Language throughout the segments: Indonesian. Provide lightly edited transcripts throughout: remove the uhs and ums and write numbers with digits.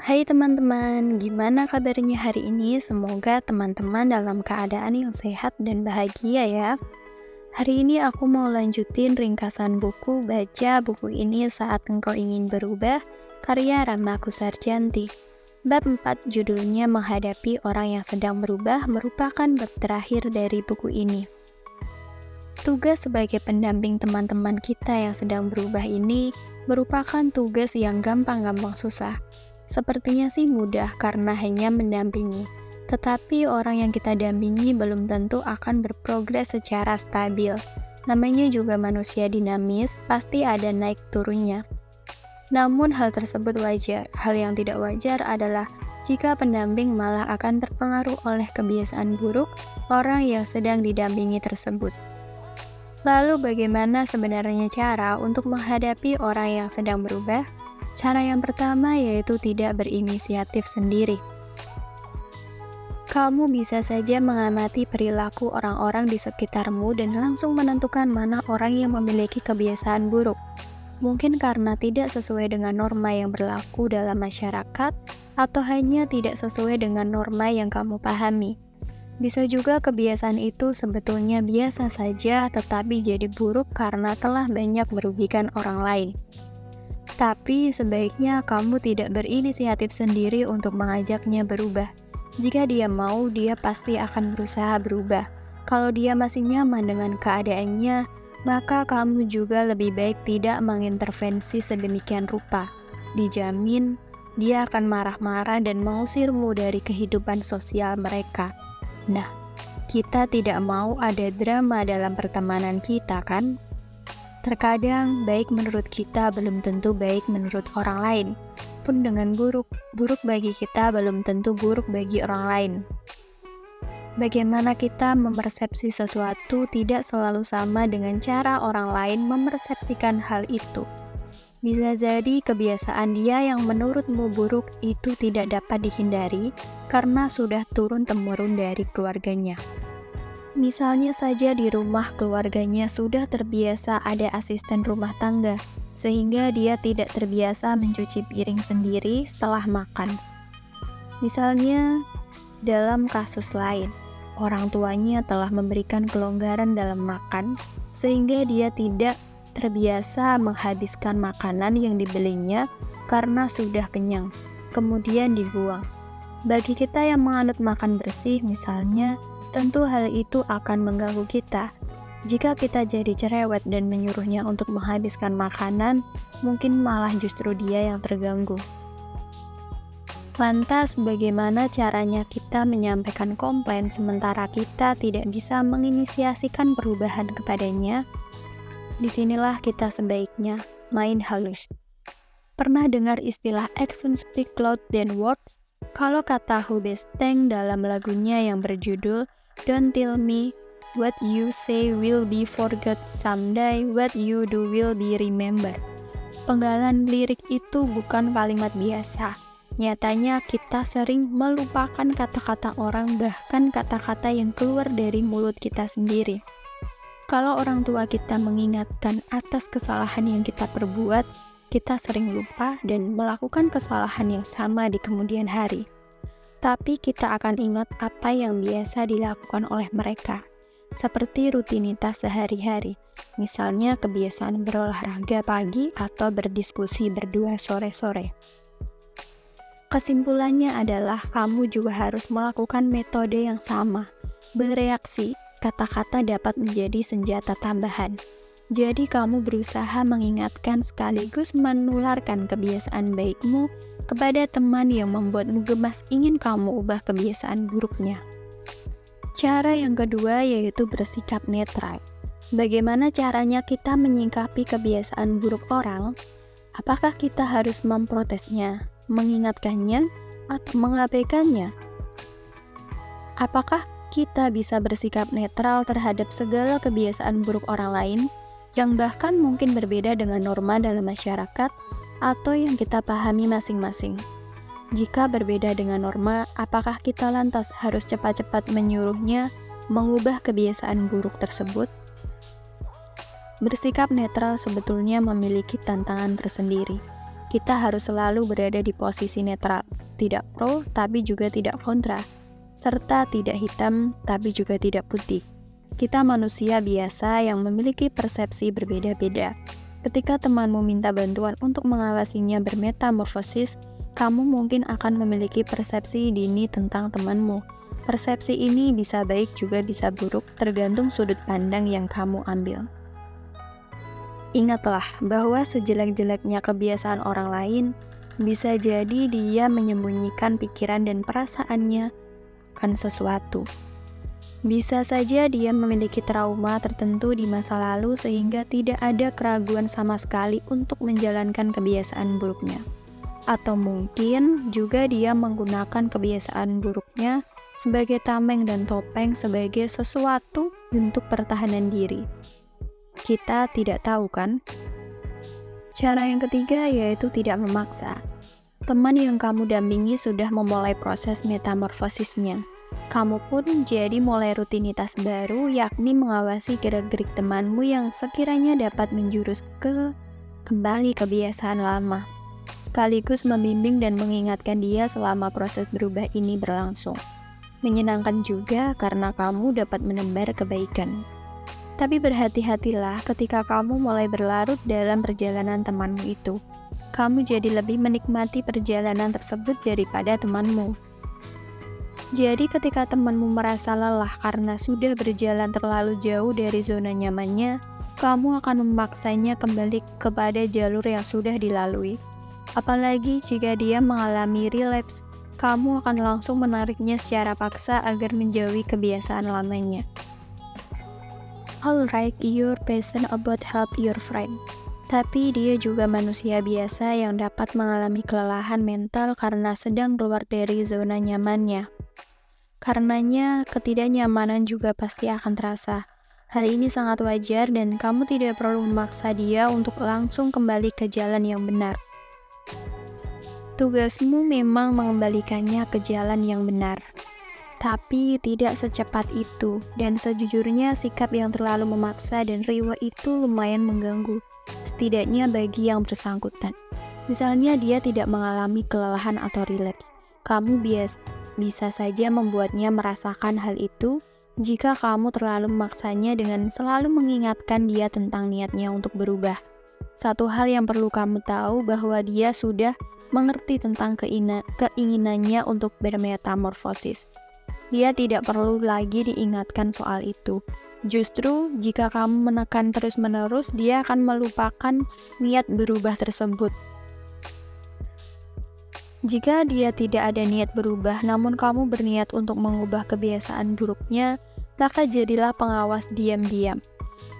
Hai teman-teman, gimana kabarnya hari ini? Semoga teman-teman dalam keadaan yang sehat dan bahagia ya. Hari ini aku mau lanjutin ringkasan buku Baca Buku Ini Saat Engkau Ingin Berubah, karya Rama Kusarjanti. Bab 4 judulnya Menghadapi Orang yang Sedang Berubah merupakan bab terakhir dari buku ini. Tugas sebagai pendamping teman-teman kita yang sedang berubah ini merupakan tugas yang gampang-gampang susah. Sepertinya sih mudah karena hanya mendampingi, tetapi orang yang kita dampingi belum tentu akan berprogres secara stabil. Namanya juga manusia dinamis, pasti ada naik turunnya. Namun hal tersebut wajar. Hal yang tidak wajar adalah jika pendamping malah akan terpengaruh oleh kebiasaan buruk orang yang sedang didampingi tersebut. Lalu bagaimana sebenarnya cara untuk menghadapi orang yang sedang berubah? Cara yang pertama yaitu tidak berinisiatif sendiri. Kamu bisa saja mengamati perilaku orang-orang di sekitarmu dan langsung menentukan mana orang yang memiliki kebiasaan buruk. Mungkin karena tidak sesuai dengan norma yang berlaku dalam masyarakat, atau hanya tidak sesuai dengan norma yang kamu pahami. Bisa juga kebiasaan itu sebetulnya biasa saja tetapi jadi buruk karena telah banyak merugikan orang lain. Tapi sebaiknya kamu tidak berinisiatif sendiri untuk mengajaknya berubah. Jika dia mau, dia pasti akan berusaha berubah. Kalau dia masih nyaman dengan keadaannya, maka kamu juga lebih baik tidak mengintervensi sedemikian rupa. Dijamin, dia akan marah-marah dan mengusirmu dari kehidupan sosial mereka. Nah, kita tidak mau ada drama dalam pertemanan kita, kan? Terkadang, baik menurut kita belum tentu baik menurut orang lain. Pun dengan buruk bagi kita belum tentu buruk bagi orang lain. Bagaimana kita mempersepsi sesuatu tidak selalu sama dengan cara orang lain mempersepsikan hal itu. Bisa jadi kebiasaan dia yang menurutmu buruk itu tidak dapat dihindari karena sudah turun-temurun dari keluarganya. Misalnya saja di rumah keluarganya sudah terbiasa ada asisten rumah tangga, sehingga dia tidak terbiasa mencuci piring sendiri setelah makan. Misalnya, dalam kasus lain, orang tuanya telah memberikan kelonggaran dalam makan, sehingga dia tidak terbiasa menghabiskan makanan yang dibelinya karena sudah kenyang, kemudian dibuang. Bagi kita yang menganut makan bersih misalnya, tentu hal itu akan mengganggu kita. Jika kita jadi cerewet dan menyuruhnya untuk menghabiskan makanan, mungkin malah justru dia yang terganggu. Lantas, bagaimana caranya kita menyampaikan komplain sementara kita tidak bisa menginisiasikan perubahan kepadanya? Disinilah kita sebaiknya main halus. Pernah dengar istilah action speak louder than words? Kalau kata Hubesteng dalam lagunya yang berjudul Don't Tell Me What You Say Will Be Forgot Someday, What You Do Will Be Remember. Penggalan lirik itu bukan kalimat biasa. Nyatanya kita sering melupakan kata-kata orang, bahkan kata-kata yang keluar dari mulut kita sendiri. Kalau orang tua kita mengingatkan atas kesalahan yang kita perbuat, kita sering lupa dan melakukan kesalahan yang sama di kemudian hari. Tapi kita akan ingat apa yang biasa dilakukan oleh mereka, seperti rutinitas sehari-hari, misalnya kebiasaan berolahraga pagi atau berdiskusi berdua sore-sore. Kesimpulannya adalah kamu juga harus melakukan metode yang sama, bereaksi. Kata-kata dapat menjadi senjata tambahan. Jadi kamu berusaha mengingatkan sekaligus menularkan kebiasaan baikmu kepada teman yang membuatmu gemas ingin kamu ubah kebiasaan buruknya. Cara yang kedua yaitu bersikap netral. Bagaimana caranya kita menyikapi kebiasaan buruk orang? Apakah kita harus memprotesnya, mengingatkannya, atau mengabaikannya? Apakah kita bisa bersikap netral terhadap segala kebiasaan buruk orang lain yang bahkan mungkin berbeda dengan norma dalam masyarakat atau yang kita pahami masing-masing? Jika berbeda dengan norma, apakah kita lantas harus cepat-cepat menyuruhnya mengubah kebiasaan buruk tersebut? Bersikap netral sebetulnya memiliki tantangan tersendiri. Kita harus selalu berada di posisi netral, tidak pro tapi juga tidak kontra, serta tidak hitam tapi juga tidak putih. Kita manusia biasa yang memiliki persepsi berbeda-beda. Ketika temanmu minta bantuan untuk mengawasinya bermetamorfosis, kamu mungkin akan memiliki persepsi dini tentang temanmu. Persepsi ini bisa baik juga bisa buruk, tergantung sudut pandang yang kamu ambil. Ingatlah bahwa sejelek-jeleknya kebiasaan orang lain, bisa jadi dia menyembunyikan pikiran dan perasaannya akan sesuatu. Bisa saja dia memiliki trauma tertentu di masa lalu sehingga tidak ada keraguan sama sekali untuk menjalankan kebiasaan buruknya. Atau mungkin juga dia menggunakan kebiasaan buruknya sebagai tameng dan topeng sebagai sesuatu untuk pertahanan diri. Kita tidak tahu kan? Cara yang ketiga yaitu tidak memaksa. Teman yang kamu dampingi sudah memulai proses metamorfosisnya. Kamu pun jadi mulai rutinitas baru, yakni mengawasi gerak-gerik temanmu yang sekiranya dapat menjurus ke kembali kebiasaan lama, sekaligus membimbing dan mengingatkan dia selama proses berubah ini berlangsung. Menyenangkan juga karena kamu dapat menebar kebaikan. Tapi berhati-hatilah ketika kamu mulai berlarut dalam perjalanan temanmu itu. Kamu jadi lebih menikmati perjalanan tersebut daripada temanmu. Jadi ketika temanmu merasa lelah karena sudah berjalan terlalu jauh dari zona nyamannya, kamu akan memaksanya kembali kepada jalur yang sudah dilalui. Apalagi jika dia mengalami relapse, kamu akan langsung menariknya secara paksa agar menjauhi kebiasaan lamanya. Alright, you're passionate about help your friend. Tapi dia juga manusia biasa yang dapat mengalami kelelahan mental karena sedang keluar dari zona nyamannya. Karenanya, ketidaknyamanan juga pasti akan terasa. Hal ini sangat wajar dan kamu tidak perlu memaksa dia untuk langsung kembali ke jalan yang benar. Tugasmu memang mengembalikannya ke jalan yang benar. Tapi tidak secepat itu, dan sejujurnya sikap yang terlalu memaksa dan riwah itu lumayan mengganggu, setidaknya bagi yang bersangkutan. Misalnya dia tidak mengalami kelelahan atau relapse, kamu bisa saja membuatnya merasakan hal itu jika kamu terlalu memaksanya dengan selalu mengingatkan dia tentang niatnya untuk berubah. Satu hal yang perlu kamu tahu bahwa dia sudah mengerti tentang keinginannya untuk bermetamorfosis. Dia tidak perlu lagi diingatkan soal itu. Justru, jika kamu menekan terus-menerus, dia akan melupakan niat berubah tersebut. Jika dia tidak ada niat berubah, namun kamu berniat untuk mengubah kebiasaan buruknya, maka jadilah pengawas diam-diam.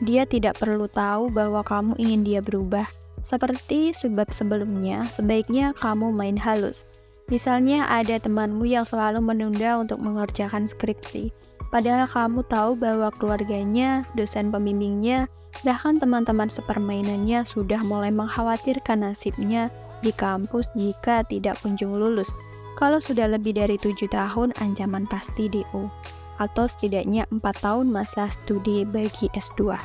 Dia tidak perlu tahu bahwa kamu ingin dia berubah. Seperti sebab sebelumnya, sebaiknya kamu main halus. Misalnya ada temanmu yang selalu menunda untuk mengerjakan skripsi, padahal kamu tahu bahwa keluarganya, dosen pembimbingnya, bahkan teman-teman sepermainannya sudah mulai mengkhawatirkan nasibnya di kampus jika tidak kunjung lulus. Kalau sudah lebih dari 7 tahun, ancaman pasti DO, atau setidaknya 4 tahun masa studi bagi S2.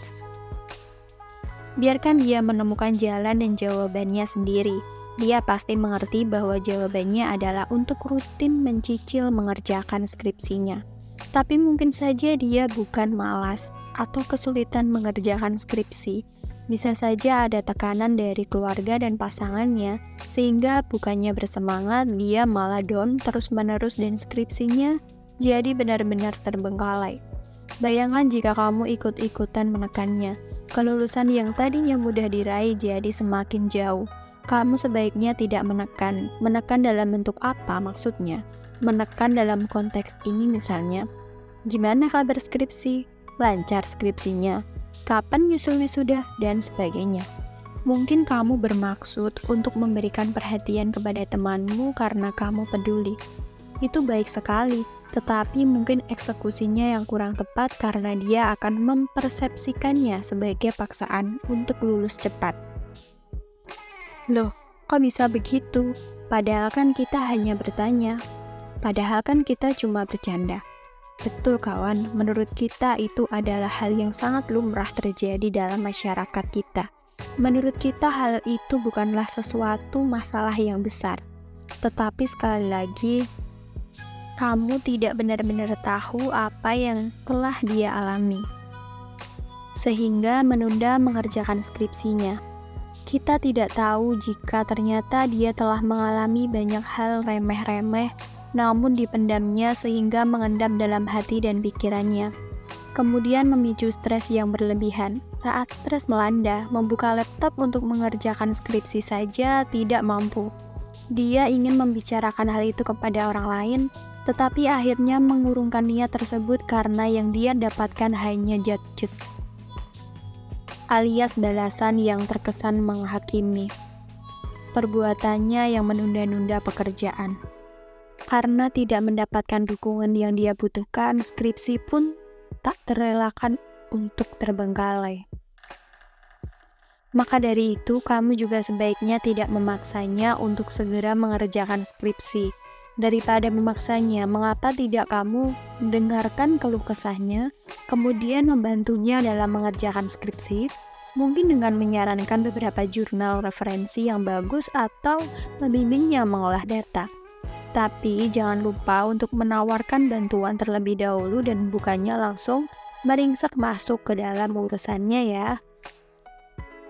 Biarkan dia menemukan jalan dan jawabannya sendiri. Dia pasti mengerti bahwa jawabannya adalah untuk rutin mencicil mengerjakan skripsinya. Tapi mungkin saja dia bukan malas atau kesulitan mengerjakan skripsi. Bisa saja ada tekanan dari keluarga dan pasangannya, sehingga bukannya bersemangat, dia malah down terus-menerus dan skripsinya jadi benar-benar terbengkalai. Bayangkan jika kamu ikut-ikutan menekannya, kelulusan yang tadinya mudah diraih jadi semakin jauh. Kamu sebaiknya tidak menekan. Menekan dalam bentuk apa maksudnya? Menekan dalam konteks ini misalnya, gimana kabar skripsi? Lancar skripsinya? Kapan nyusul wisuda? Dan sebagainya. Mungkin kamu bermaksud untuk memberikan perhatian kepada temanmu karena kamu peduli. Itu baik sekali, tetapi mungkin eksekusinya yang kurang tepat karena dia akan mempersepsikannya sebagai paksaan untuk lulus cepat. Loh, kok bisa begitu? Padahal kan kita hanya bertanya. Padahal kan kita cuma bercanda. Betul kawan, menurut kita itu adalah hal yang sangat lumrah terjadi dalam masyarakat kita. Menurut kita hal itu bukanlah sesuatu masalah yang besar. Tetapi sekali lagi, kamu tidak benar-benar tahu apa yang telah dia alami, sehingga menunda mengerjakan skripsinya. Kita tidak tahu jika ternyata dia telah mengalami banyak hal remeh-remeh, namun dipendamnya sehingga mengendap dalam hati dan pikirannya. Kemudian memicu stres yang berlebihan. Saat stres melanda, membuka laptop untuk mengerjakan skripsi saja tidak mampu. Dia ingin membicarakan hal itu kepada orang lain, tetapi akhirnya mengurungkan niat tersebut karena yang dia dapatkan hanya judge, alias balasan yang terkesan menghakimi. Perbuatannya yang menunda-nunda pekerjaan. Karena tidak mendapatkan dukungan yang dia butuhkan, skripsi pun tak terelakkan untuk terbengkalai. Maka dari itu, kamu juga sebaiknya tidak memaksanya untuk segera mengerjakan skripsi. Daripada memaksanya, mengapa tidak kamu mendengarkan keluh kesahnya, kemudian membantunya dalam mengerjakan skripsi, mungkin dengan menyarankan beberapa jurnal referensi yang bagus atau membimbingnya mengolah data. Tapi jangan lupa untuk menawarkan bantuan terlebih dahulu dan bukannya langsung meringsek masuk ke dalam urusannya ya.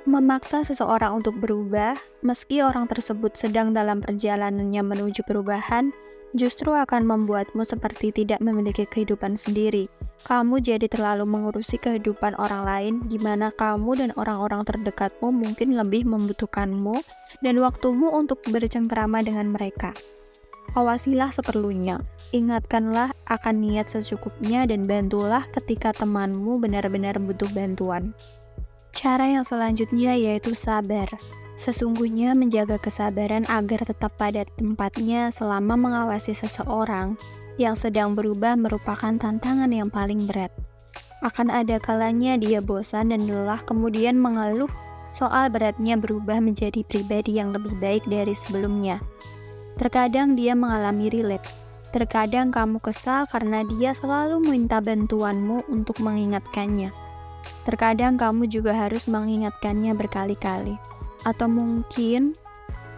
Memaksa seseorang untuk berubah, meski orang tersebut sedang dalam perjalanannya menuju perubahan, justru akan membuatmu seperti tidak memiliki kehidupan sendiri. Kamu jadi terlalu mengurusi kehidupan orang lain, di mana kamu dan orang-orang terdekatmu mungkin lebih membutuhkanmu dan waktumu untuk bercengkrama dengan mereka. Awasilah seperlunya, ingatkanlah akan niat secukupnya dan bantulah ketika temanmu benar-benar butuh bantuan. Cara yang selanjutnya yaitu sabar. Sesungguhnya menjaga kesabaran agar tetap pada tempatnya selama mengawasi seseorang yang sedang berubah merupakan tantangan yang paling berat. Akan ada kalanya dia bosan dan lelah kemudian mengeluh soal beratnya berubah menjadi pribadi yang lebih baik dari sebelumnya. Terkadang dia mengalami relapse. Terkadang kamu kesal karena dia selalu meminta bantuanmu untuk mengingatkannya. Terkadang kamu juga harus mengingatkannya berkali-kali. Atau mungkin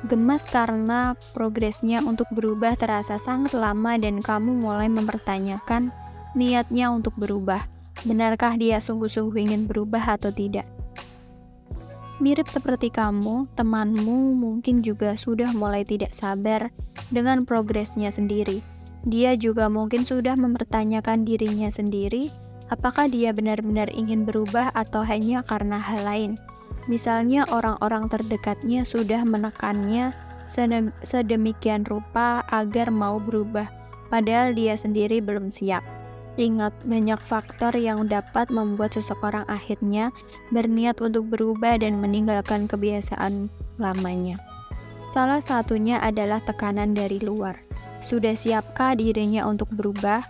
gemas karena progresnya untuk berubah terasa sangat lama dan kamu mulai mempertanyakan niatnya untuk berubah. Benarkah dia sungguh-sungguh ingin berubah atau tidak? Mirip seperti kamu, temanmu mungkin juga sudah mulai tidak sabar dengan progresnya sendiri. Dia juga mungkin sudah mempertanyakan dirinya sendiri, apakah dia benar-benar ingin berubah atau hanya karena hal lain. Misalnya orang-orang terdekatnya sudah menekannya sedemikian rupa agar mau berubah, padahal dia sendiri belum siap. Ingat, banyak faktor yang dapat membuat seseorang akhirnya berniat untuk berubah dan meninggalkan kebiasaan lamanya. Salah satunya adalah tekanan dari luar. Sudah siapkah dirinya untuk berubah?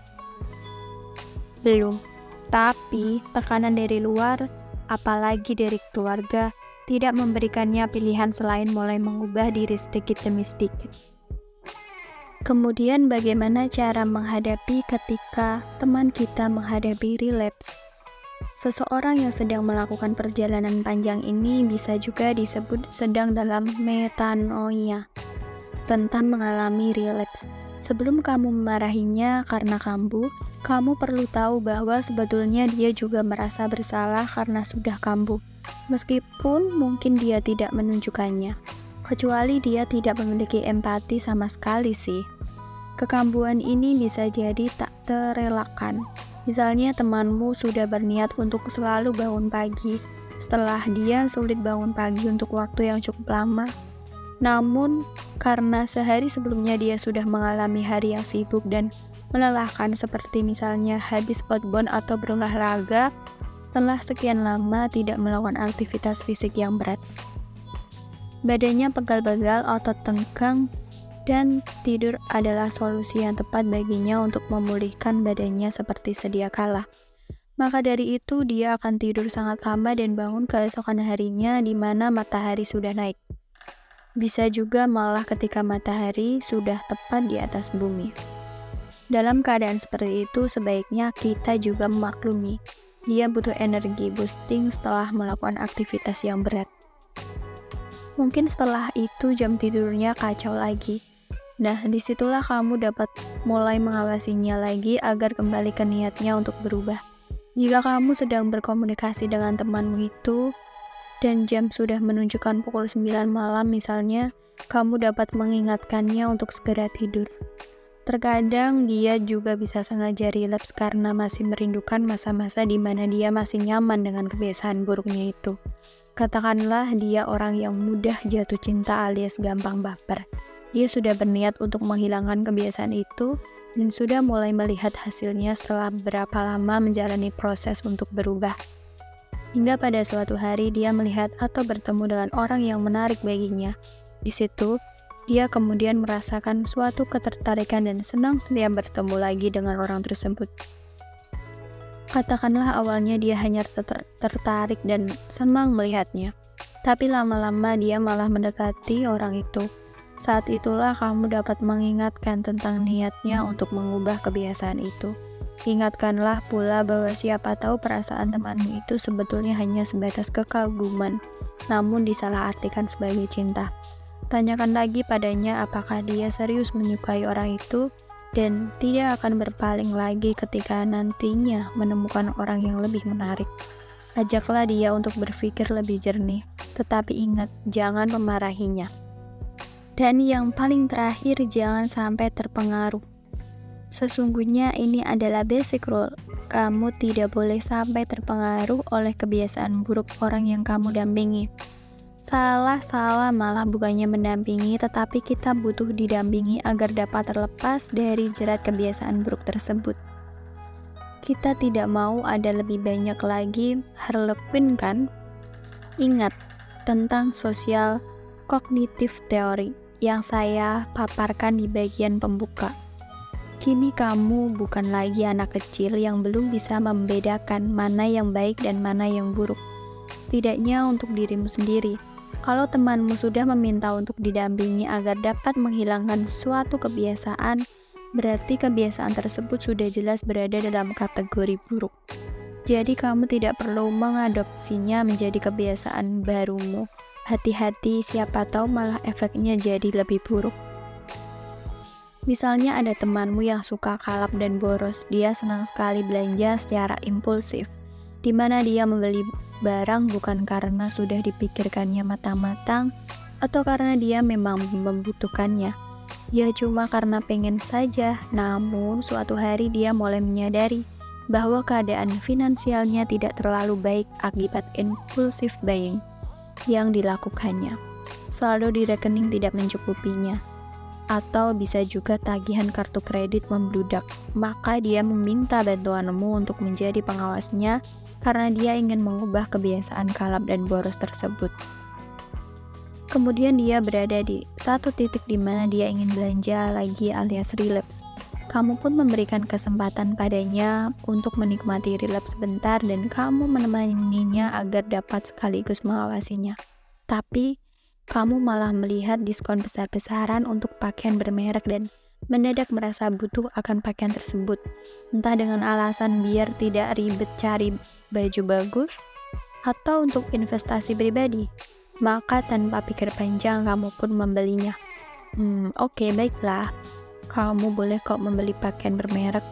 Belum. Tapi, tekanan dari luar, apalagi dari keluarga, tidak memberikannya pilihan selain mulai mengubah diri sedikit demi sedikit. Kemudian bagaimana cara menghadapi ketika teman kita menghadapi relapse? Seseorang yang sedang melakukan perjalanan panjang ini bisa juga disebut sedang dalam metanoia, rentan mengalami relapse. Sebelum kamu memarahinya karena kambuh, kamu perlu tahu bahwa sebetulnya dia juga merasa bersalah karena sudah kambuh, meskipun mungkin dia tidak menunjukkannya. Kecuali dia tidak memiliki empati sama sekali sih. Kekambuhan ini bisa jadi tak terelakkan. Misalnya temanmu sudah berniat untuk selalu bangun pagi, setelah dia sulit bangun pagi untuk waktu yang cukup lama. Namun, karena sehari sebelumnya dia sudah mengalami hari yang sibuk dan melelahkan seperti misalnya habis outbound atau berolahraga, setelah sekian lama tidak melakukan aktivitas fisik yang berat. Badannya pegal-pegal, otot tenggang, dan tidur adalah solusi yang tepat baginya untuk memulihkan badannya seperti sedia kala. Maka dari itu, dia akan tidur sangat lama dan bangun keesokan harinya di mana matahari sudah naik. Bisa juga malah ketika matahari sudah tepat di atas bumi. Dalam keadaan seperti itu, sebaiknya kita juga memaklumi. Dia butuh energi boosting setelah melakukan aktivitas yang berat. Mungkin setelah itu jam tidurnya kacau lagi. Nah, disitulah kamu dapat mulai mengawasinya lagi agar kembali ke niatnya untuk berubah. Jika kamu sedang berkomunikasi dengan temanmu itu, dan jam sudah menunjukkan pukul 9 malam misalnya, kamu dapat mengingatkannya untuk segera tidur. Terkadang dia juga bisa sengaja relapse karena masih merindukan masa-masa di mana dia masih nyaman dengan kebiasaan buruknya itu. Katakanlah dia orang yang mudah jatuh cinta alias gampang baper. Dia sudah berniat untuk menghilangkan kebiasaan itu dan sudah mulai melihat hasilnya setelah berapa lama menjalani proses untuk berubah. Hingga pada suatu hari dia melihat atau bertemu dengan orang yang menarik baginya. Di situ, dia kemudian merasakan suatu ketertarikan dan senang setiap bertemu lagi dengan orang tersebut. Katakanlah awalnya dia hanya tertarik dan senang melihatnya, tapi lama-lama dia malah mendekati orang itu. Saat itulah kamu dapat mengingatkan tentang niatnya untuk mengubah kebiasaan itu. Ingatkanlah pula bahwa siapa tahu perasaan temanmu itu sebetulnya hanya sebatas kekaguman, namun disalahartikan sebagai cinta. Tanyakan lagi padanya apakah dia serius menyukai orang itu dan tidak akan berpaling lagi ketika nantinya menemukan orang yang lebih menarik. Ajaklah dia untuk berpikir lebih jernih, tetapi ingat, jangan memarahinya. Dan yang paling terakhir, jangan sampai terpengaruh. Sesungguhnya ini adalah basic rule. Kamu tidak boleh sampai terpengaruh oleh kebiasaan buruk orang yang kamu dampingi. Salah malah bukannya mendampingi, tetapi kita butuh didampingi agar dapat terlepas dari jerat kebiasaan buruk tersebut. Kita tidak mau ada lebih banyak lagi Harlequin kan? Ingat tentang social cognitive theory yang saya paparkan di bagian pembuka. Kini kamu bukan lagi anak kecil yang belum bisa membedakan mana yang baik dan mana yang buruk. Setidaknya untuk dirimu sendiri. Kalau temanmu sudah meminta untuk didampingi agar dapat menghilangkan suatu kebiasaan, berarti kebiasaan tersebut sudah jelas berada dalam kategori buruk. Jadi kamu tidak perlu mengadopsinya menjadi kebiasaan barumu. Hati-hati, siapa tahu malah efeknya jadi lebih buruk. Misalnya ada temanmu yang suka kalap dan boros. Dia senang sekali belanja secara impulsif, di mana dia membeli barang bukan karena sudah dipikirkannya matang-matang atau karena dia memang membutuhkannya. Ya cuma karena pengen saja. Namun suatu hari dia mulai menyadari bahwa keadaan finansialnya tidak terlalu baik akibat impulsif buying yang dilakukannya. Saldo di rekening tidak mencukupinya, atau bisa juga tagihan kartu kredit membludak. Maka dia meminta bantuanmu untuk menjadi pengawasnya karena dia ingin mengubah kebiasaan kalap dan boros tersebut. Kemudian dia berada di satu titik di mana dia ingin belanja lagi alias relapse. Kamu pun memberikan kesempatan padanya untuk menikmati relapse sebentar dan kamu menemaninya agar dapat sekaligus mengawasinya. Tapi, kamu malah melihat diskon besar-besaran untuk pakaian bermerek dan mendadak merasa butuh akan pakaian tersebut. Entah dengan alasan biar tidak ribet cari baju bagus, atau untuk investasi pribadi. Maka tanpa pikir panjang kamu pun membelinya. Oke, baiklah. Kamu boleh kok membeli pakaian bermerek.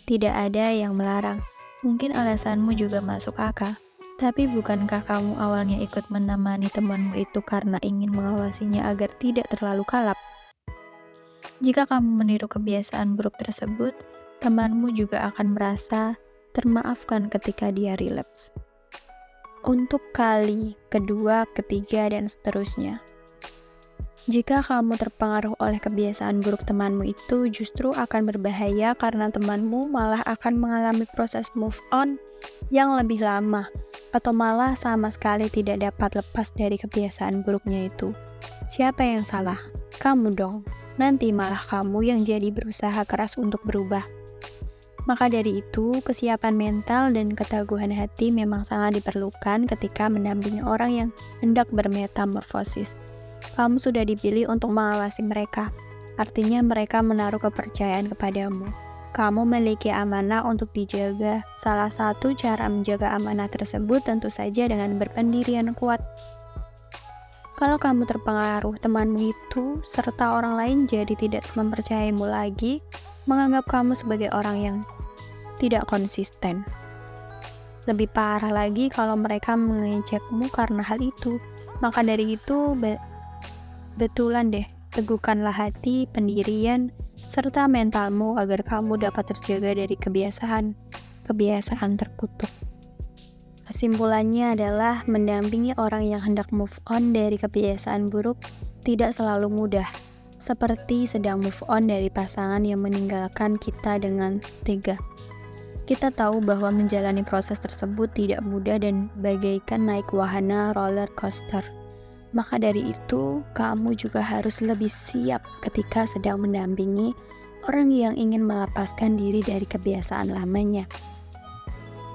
Tidak ada yang melarang. Mungkin alasanmu juga masuk akal. Tapi bukankah kamu awalnya ikut menemani temanmu itu karena ingin mengawasinya agar tidak terlalu kalap? Jika kamu meniru kebiasaan buruk tersebut, temanmu juga akan merasa termaafkan ketika dia relapse. Untuk kali kedua, ketiga, dan seterusnya. Jika kamu terpengaruh oleh kebiasaan buruk temanmu itu, justru akan berbahaya karena temanmu malah akan mengalami proses move on yang lebih lama, atau malah sama sekali tidak dapat lepas dari kebiasaan buruknya itu. Siapa yang salah? Kamu dong. Nanti malah kamu yang jadi berusaha keras untuk berubah. Maka dari itu, kesiapan mental dan keteguhan hati memang sangat diperlukan ketika mendampingi orang yang hendak bermetamorfosis. Kamu sudah dipilih untuk mengawasi mereka, artinya mereka menaruh kepercayaan kepadamu. Kamu memiliki amanah untuk dijaga. Salah satu cara menjaga amanah tersebut tentu saja dengan berpendirian kuat. Kalau kamu terpengaruh temanmu itu, serta orang lain jadi tidak mempercayaimu lagi, menganggap kamu sebagai orang yang tidak konsisten. Lebih parah lagi kalau mereka mengejekmu karena hal itu. Maka dari itu, betulan deh, teguhkanlah hati, pendirian, serta mentalmu agar kamu dapat terjaga dari kebiasaan terkutuk. Kesimpulannya adalah mendampingi orang yang hendak move on dari kebiasaan buruk tidak selalu mudah, seperti sedang move on dari pasangan yang meninggalkan kita dengan tega. Kita tahu bahwa menjalani proses tersebut tidak mudah dan bagaikan naik wahana roller coaster. Maka dari itu, kamu juga harus lebih siap ketika sedang mendampingi orang yang ingin melepaskan diri dari kebiasaan lamanya.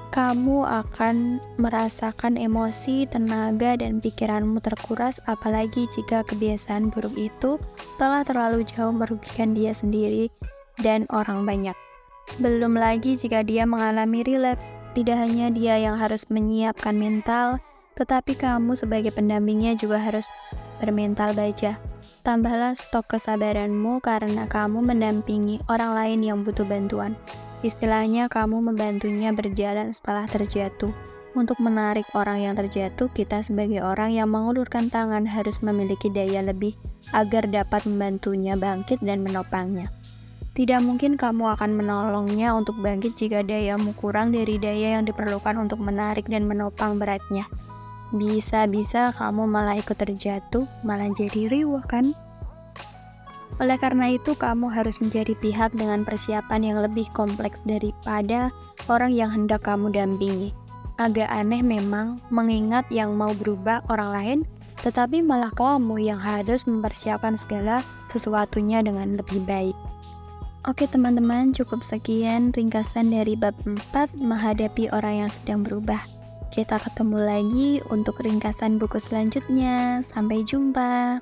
Kamu akan merasakan emosi, tenaga, dan pikiranmu terkuras, apalagi jika kebiasaan buruk itu telah terlalu jauh merugikan dia sendiri dan orang banyak. Belum lagi jika dia mengalami relapse, tidak hanya dia yang harus menyiapkan mental, tetapi kamu sebagai pendampingnya juga harus bermental baja. Tambahlah stok kesabaranmu karena kamu mendampingi orang lain yang butuh bantuan. Istilahnya kamu membantunya berjalan setelah terjatuh. Untuk menarik orang yang terjatuh, kita sebagai orang yang mengulurkan tangan harus memiliki daya lebih agar dapat membantunya bangkit dan menopangnya. Tidak mungkin kamu akan menolongnya untuk bangkit jika dayamu kurang dari daya yang diperlukan untuk menarik dan menopang beratnya. Bisa-bisa kamu malah ikut terjatuh, malah jadi riwah kan? Oleh karena itu, kamu harus menjadi pihak dengan persiapan yang lebih kompleks daripada orang yang hendak kamu dampingi. Agak aneh memang, mengingat yang mau berubah orang lain, tetapi malah kamu yang harus mempersiapkan segala sesuatunya dengan lebih baik. Oke teman-teman, cukup sekian ringkasan dari bab 4 menghadapi orang yang sedang berubah. Kita ketemu lagi untuk ringkasan buku selanjutnya. Sampai jumpa.